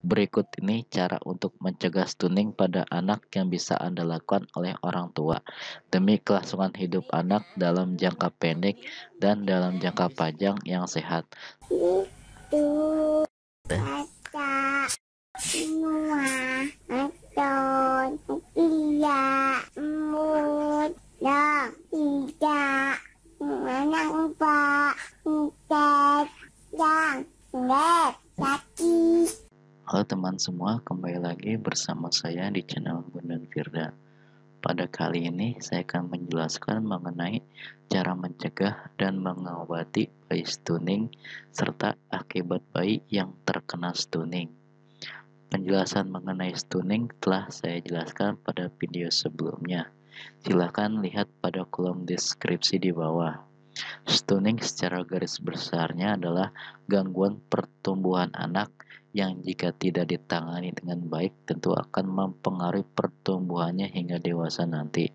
Berikut ini cara untuk mencegah stunting pada anak yang bisa Anda lakukan oleh orang tua demi kelangsungan hidup anak dalam jangka pendek dan dalam jangka panjang yang sehat. Itu baca semua nonton iya mudah tidak mana pak tidak yang sakit. Halo teman semua, kembali lagi bersama saya di channel Bondan Firda. Pada kali ini saya akan menjelaskan mengenai cara mencegah dan mengobati bayi stunting serta akibat bayi yang terkena stunting. Penjelasan mengenai stunting telah saya jelaskan pada video sebelumnya. Silakan lihat pada kolom deskripsi di bawah. Stunting secara garis besarnya adalah gangguan pertumbuhan anak yang jika tidak ditangani dengan baik tentu akan mempengaruhi pertumbuhannya hingga dewasa nanti.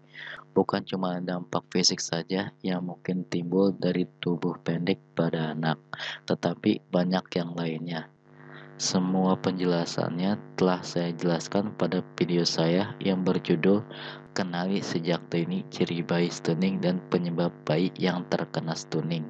Bukan cuma dampak fisik saja yang mungkin timbul dari tubuh pendek pada anak, tetapi banyak yang lainnya. Semua penjelasannya telah saya jelaskan pada video saya yang berjudul Kenali Sejak Dini Ciri Bayi Stunting dan Penyebab Bayi yang Terkena Stunting.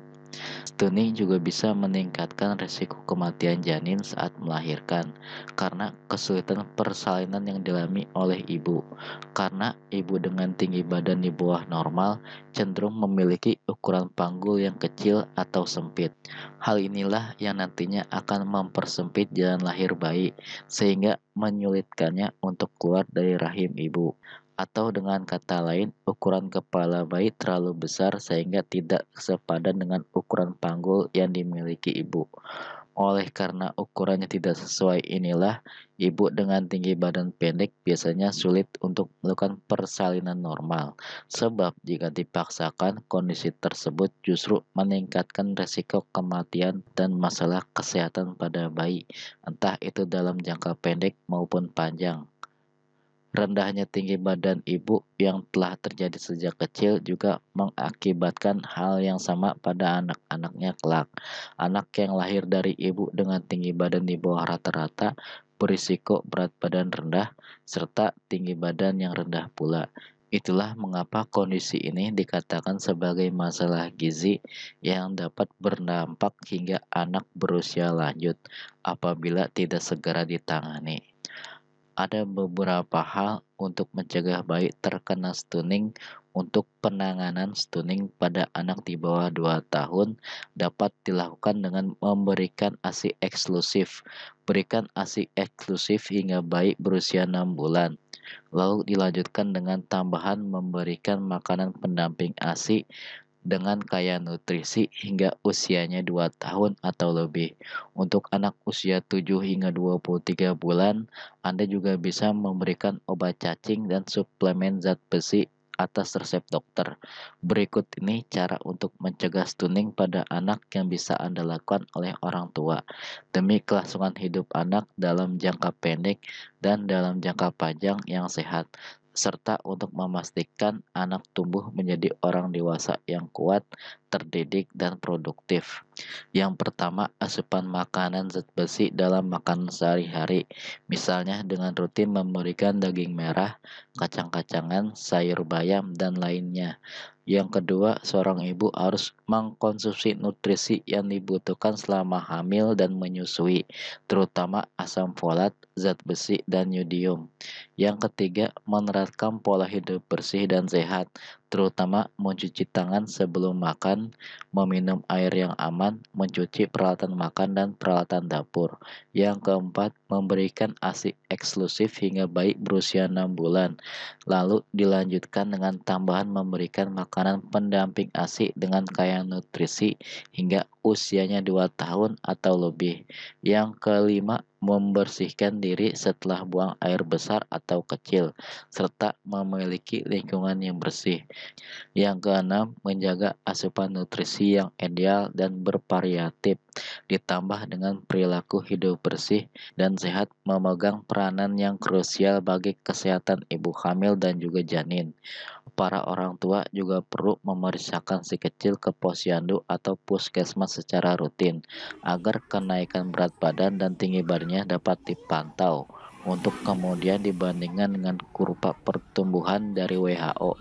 Stunting juga bisa meningkatkan risiko kematian janin saat melahirkan karena kesulitan persalinan yang dialami oleh ibu. Karena ibu dengan tinggi badan di bawah normal cenderung memiliki ukuran panggul yang kecil atau sempit. Hal inilah yang nantinya akan mempersempit jalan lahir bayi sehingga menyulitkannya untuk keluar dari rahim ibu. Atau dengan kata lain, ukuran kepala bayi terlalu besar sehingga tidak sepadan dengan ukuran panggul yang dimiliki ibu. Oleh karena ukurannya tidak sesuai inilah, ibu dengan tinggi badan pendek biasanya sulit untuk melakukan persalinan normal. Sebab jika dipaksakan, kondisi tersebut justru meningkatkan risiko kematian dan masalah kesehatan pada bayi, entah itu dalam jangka pendek maupun panjang. Rendahnya tinggi badan ibu yang telah terjadi sejak kecil juga mengakibatkan hal yang sama pada anak-anaknya kelak. Anak yang lahir dari ibu dengan tinggi badan di bawah rata-rata berisiko berat badan rendah serta tinggi badan yang rendah pula. Itulah mengapa kondisi ini dikatakan sebagai masalah gizi yang dapat berdampak hingga anak berusia lanjut apabila tidak segera ditangani. Ada beberapa hal untuk mencegah bayi terkena stunting. Untuk penanganan stunting pada anak di bawah 2 tahun dapat dilakukan dengan memberikan ASI eksklusif. Berikan ASI eksklusif hingga bayi berusia 6 bulan. Lalu dilanjutkan dengan tambahan memberikan makanan pendamping ASI dengan kaya nutrisi hingga usianya 2 tahun atau lebih. Untuk anak usia 7 hingga 23 bulan, Anda juga bisa memberikan obat cacing dan suplemen zat besi atas resep dokter. Berikut ini cara untuk mencegah stunting pada anak yang bisa Anda lakukan oleh orang tua demi kelangsungan hidup anak dalam jangka pendek dan dalam jangka panjang yang sehat, serta untuk memastikan anak tumbuh menjadi orang dewasa yang kuat, terdidik, dan produktif. Yang pertama, asupan makanan zat besi dalam makanan sehari-hari, misalnya dengan rutin memberikan daging merah, kacang-kacangan, sayur bayam, dan lainnya. Yang kedua, seorang ibu harus mengkonsumsi nutrisi yang dibutuhkan selama hamil dan menyusui, terutama asam folat, zat besi, dan yodium. Yang ketiga, menerapkan pola hidup bersih dan sehat, terutama mencuci tangan sebelum makan, meminum air yang aman, mencuci peralatan makan dan peralatan dapur. Yang keempat, memberikan ASI eksklusif hingga bayi berusia 6 bulan. Lalu dilanjutkan dengan tambahan memberikan makanan pendamping ASI dengan kaya nutrisi hingga usianya 2 tahun atau lebih. Yang kelima, membersihkan diri setelah buang air besar atau kecil, serta memiliki lingkungan yang bersih. Yang keenam, menjaga asupan nutrisi yang ideal dan bervariatif. ditambah dengan perilaku hidup bersih dan sehat memegang peranan yang krusial bagi kesehatan ibu hamil dan juga janin. Para orang tua juga perlu memeriksakan si kecil ke posyandu atau puskesmas secara rutin agar kenaikan berat badan dan tinggi badannya dapat dipantau untuk kemudian dibandingkan dengan kurva pertumbuhan dari WHO.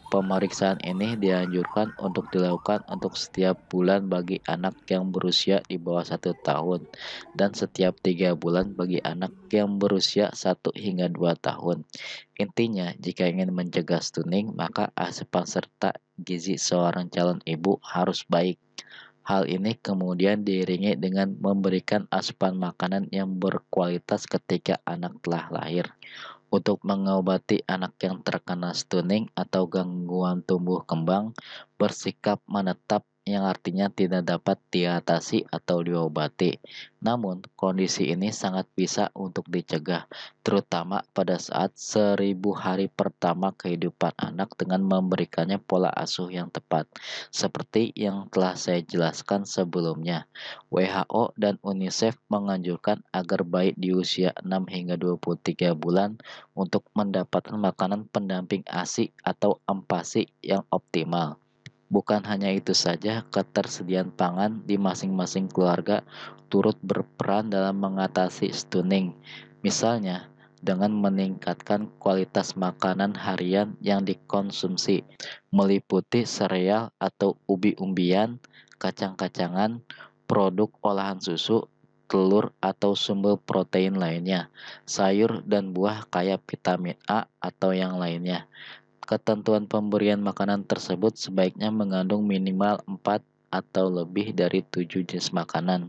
Pemeriksaan ini dianjurkan untuk dilakukan untuk setiap bulan bagi anak yang berusia di bawah 1 tahun dan setiap 3 bulan bagi anak yang berusia 1 hingga 2 tahun. Intinya, jika ingin mencegah stunting, maka asupan serta gizi seorang calon ibu harus baik. Hal ini kemudian diiringi dengan memberikan asupan makanan yang berkualitas ketika anak telah lahir. Untuk mengobati anak yang terkena stunting atau gangguan tumbuh kembang, bersikap menetap yang artinya tidak dapat diatasi atau diobati. Namun, kondisi ini sangat bisa untuk dicegah, terutama pada saat 1.000 hari pertama kehidupan anak dengan memberikannya pola asuh yang tepat, seperti yang telah saya jelaskan sebelumnya. WHO dan UNICEF menganjurkan agar bayi di usia 6 hingga 23 bulan untuk mendapatkan makanan pendamping ASI atau AMPASI yang optimal. Bukan hanya itu saja, ketersediaan pangan di masing-masing keluarga turut berperan dalam mengatasi stunting. Misalnya, dengan meningkatkan kualitas makanan harian yang dikonsumsi, meliputi sereal atau ubi-umbian, kacang-kacangan, produk olahan susu, telur atau sumber protein lainnya, sayur dan buah kaya vitamin A atau yang lainnya. Ketentuan pemberian makanan tersebut sebaiknya mengandung minimal 4 atau lebih dari 7 jenis makanan.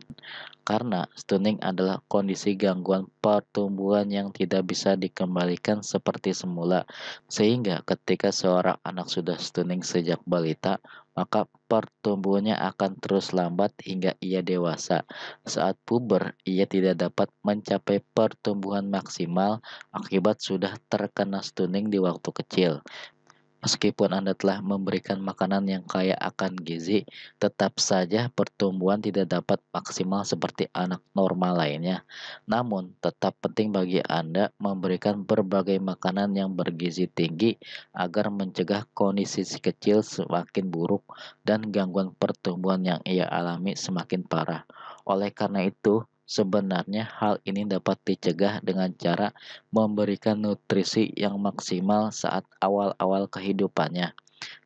Karena stunting adalah kondisi gangguan pertumbuhan yang tidak bisa dikembalikan seperti semula. Sehingga ketika seorang anak sudah stunting sejak balita, maka pertumbuhannya akan terus lambat hingga ia dewasa. Saat puber, ia tidak dapat mencapai pertumbuhan maksimal akibat sudah terkena stunting di waktu kecil. Meskipun Anda telah memberikan makanan yang kaya akan gizi, tetap saja pertumbuhan tidak dapat maksimal seperti anak normal lainnya. Namun, tetap penting bagi Anda memberikan berbagai makanan yang bergizi tinggi agar mencegah kondisi si kecil semakin buruk dan gangguan pertumbuhan yang ia alami semakin parah. Oleh karena itu, sebenarnya hal ini dapat dicegah dengan cara memberikan nutrisi yang maksimal saat awal-awal kehidupannya,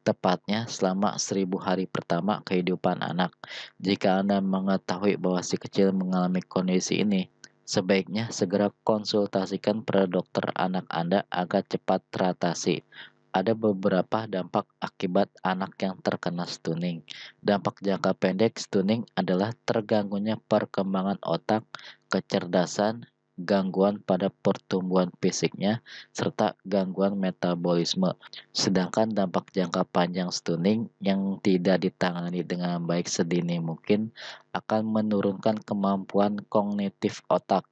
tepatnya selama 1.000 hari pertama kehidupan anak. Jika Anda mengetahui bahwa si kecil mengalami kondisi ini, sebaiknya segera konsultasikan pada dokter anak Anda agar cepat teratasi. Ada beberapa dampak akibat anak yang terkena stunting. Dampak jangka pendek stunting adalah terganggunya perkembangan otak, kecerdasan, gangguan pada pertumbuhan fisiknya, serta gangguan metabolisme. Sedangkan dampak jangka panjang stunting yang tidak ditangani dengan baik sedini mungkin akan menurunkan kemampuan kognitif otak,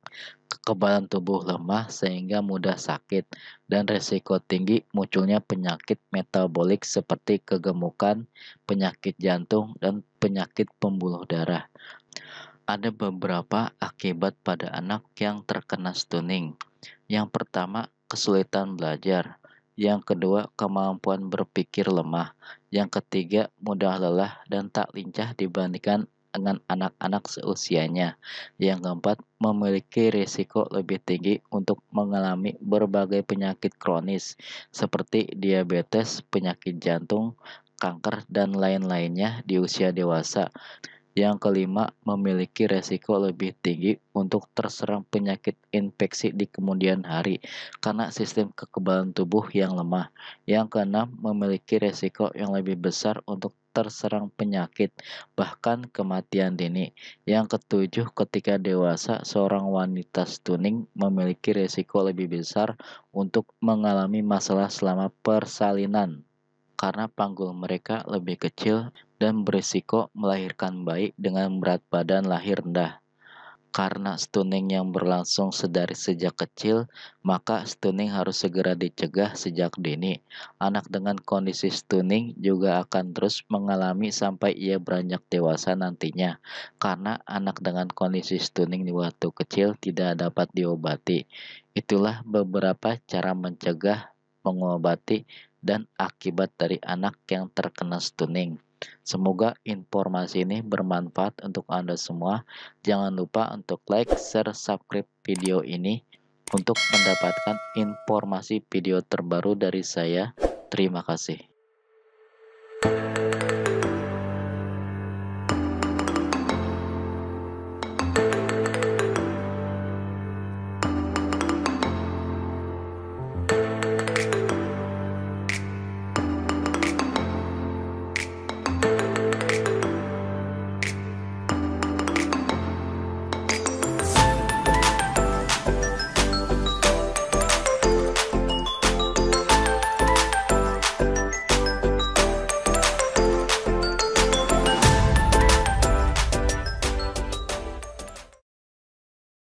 kekebalan tubuh lemah sehingga mudah sakit, dan resiko tinggi munculnya penyakit metabolik seperti kegemukan, penyakit jantung, dan penyakit pembuluh darah. Ada beberapa akibat pada anak yang terkena stunting. Yang pertama, kesulitan belajar. Yang kedua, kemampuan berpikir lemah. Yang ketiga, mudah lelah dan tak lincah dibandingkan dengan anak-anak seusianya. Yang keempat, memiliki risiko lebih tinggi untuk mengalami berbagai penyakit kronis seperti diabetes, penyakit jantung, kanker, dan lain-lainnya di usia dewasa. Yang kelima, memiliki resiko lebih tinggi untuk terserang penyakit infeksi di kemudian hari karena sistem kekebalan tubuh yang lemah. Yang keenam, memiliki resiko yang lebih besar untuk terserang penyakit, bahkan kematian dini. Yang ketujuh, ketika dewasa, seorang wanita stunting memiliki resiko lebih besar untuk mengalami masalah selama persalinan karena panggul mereka lebih kecil dan berisiko melahirkan bayi dengan berat badan lahir rendah. Karena stunting yang berlangsung sejak kecil, maka stunting harus segera dicegah sejak dini. Anak dengan kondisi stunting juga akan terus mengalami sampai ia beranjak dewasa nantinya, karena anak dengan kondisi stunting di waktu kecil tidak dapat diobati. Itulah beberapa cara mencegah, mengobati, dan akibat dari anak yang terkena stunting. Semoga informasi ini bermanfaat untuk Anda semua. Jangan lupa untuk like, share, subscribe video ini untuk mendapatkan informasi video terbaru dari saya. Terima kasih.